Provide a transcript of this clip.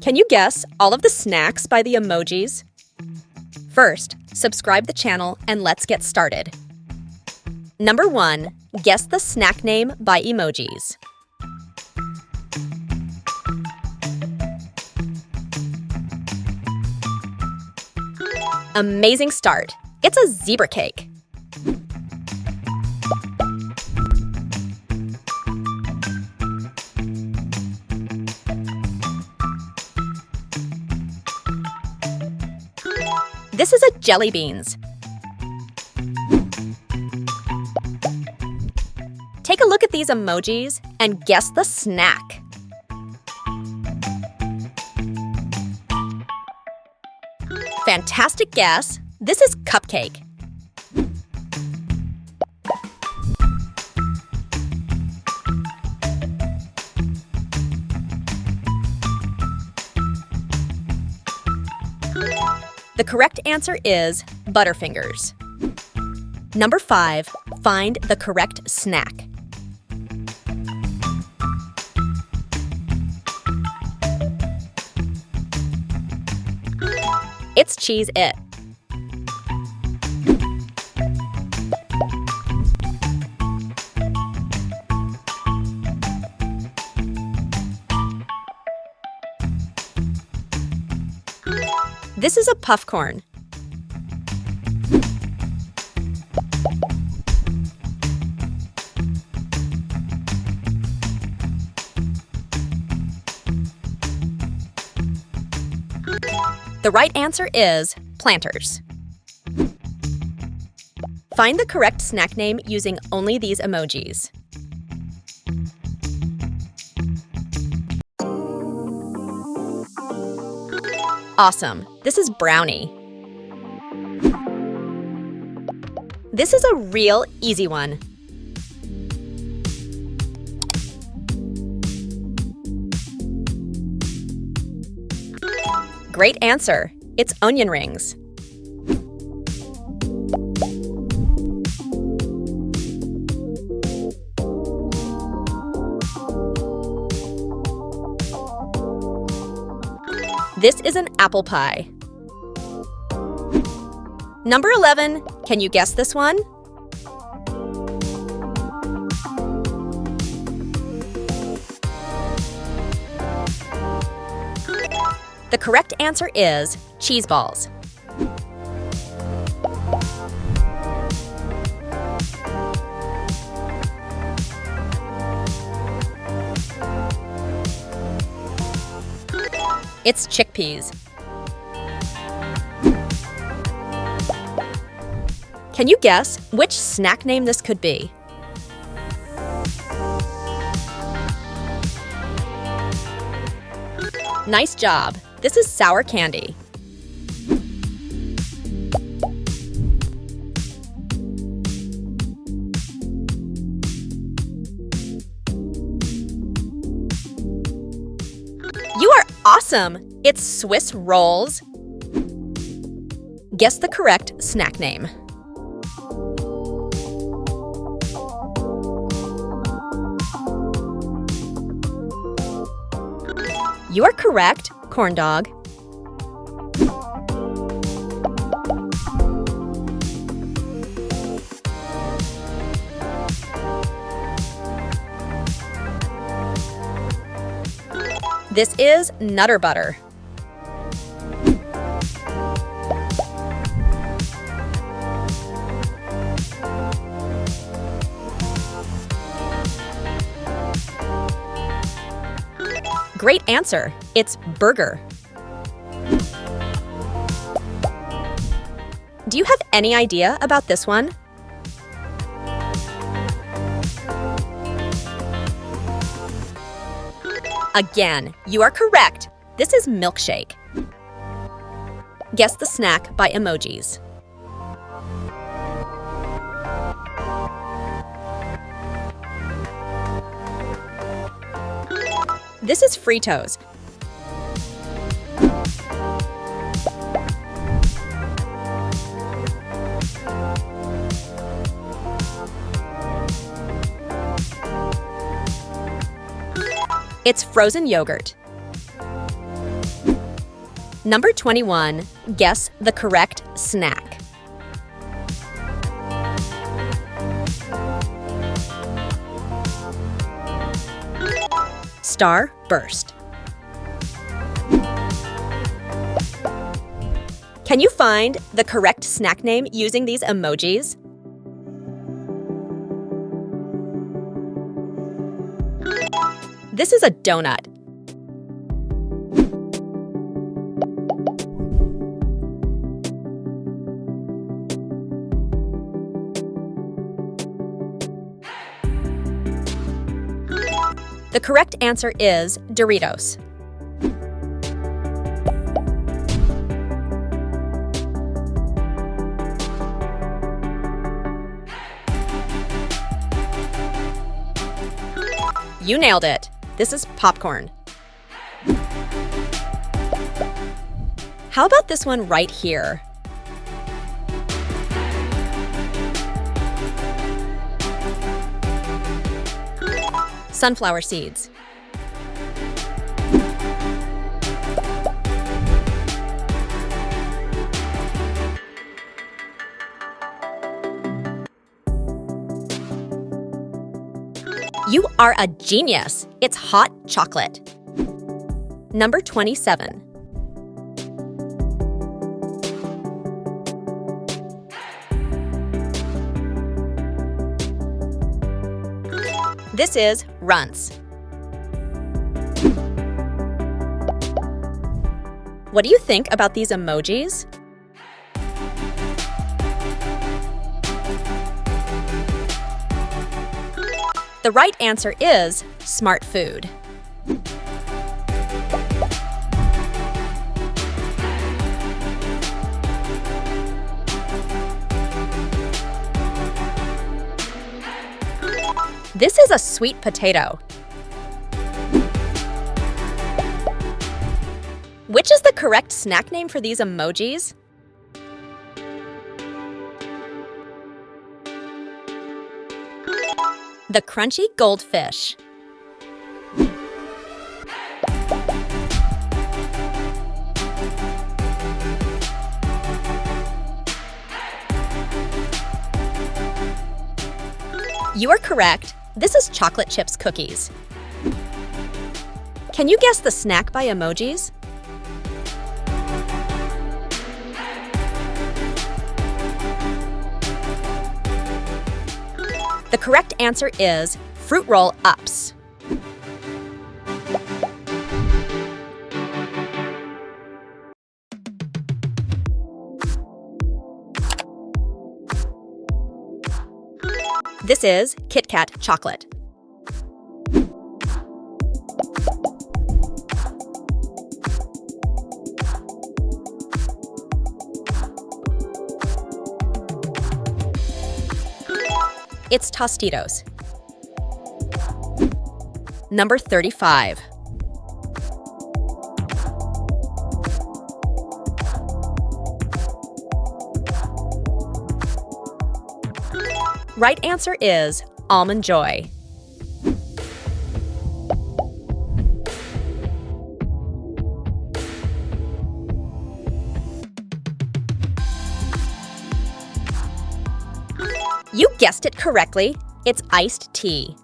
Can you guess all of the snacks by the emojis? First, subscribe the channel and let's get started. Number 1, guess the snack name by emojis. Amazing start! It's a zebra cake. This is a jelly beans. Take a look at these emojis and guess the snack. Fantastic guess! This is cupcake. The correct answer is Butterfingers. Number 5, find the correct snack. It's Cheez-It. This is a puffcorn. The right answer is Planters. Find the correct snack name using only these emojis. Awesome! This is brownie. This is a real easy one. Great answer! It's onion rings. This is an apple pie. Number 11, can you guess this one? The correct answer is cheese balls. It's chickpeas. Can you guess which snack name this could be? Nice job! This is sour candy. You are awesome! It's Swiss rolls. Guess the correct snack name. You are correct, corn dog. This is Nutter Butter. Great answer! It's burger. Do you have any idea about this one? Again, you are correct. This is milkshake. Guess the snack by emojis. This is Fritos. It's frozen yogurt. Number 21. Guess the correct snack. Star Burst. Can you find the correct snack name using these emojis? This is a donut. The correct answer is Doritos. You nailed it. This is popcorn. How about this one right here? Sunflower seeds. You are a genius! It's hot chocolate. Number 27. This is runts. What do you think about these emojis? The right answer is smart food. This is a sweet potato. Which is the correct snack name for these emojis? The crunchy goldfish. You are correct. This is chocolate chips cookies. Can you guess the snack by emojis? The correct answer is fruit roll-ups. This is Kit Kat chocolate. It's Tostitos. Number 35. Right answer is Almond Joy. You guessed it correctly. It's iced tea.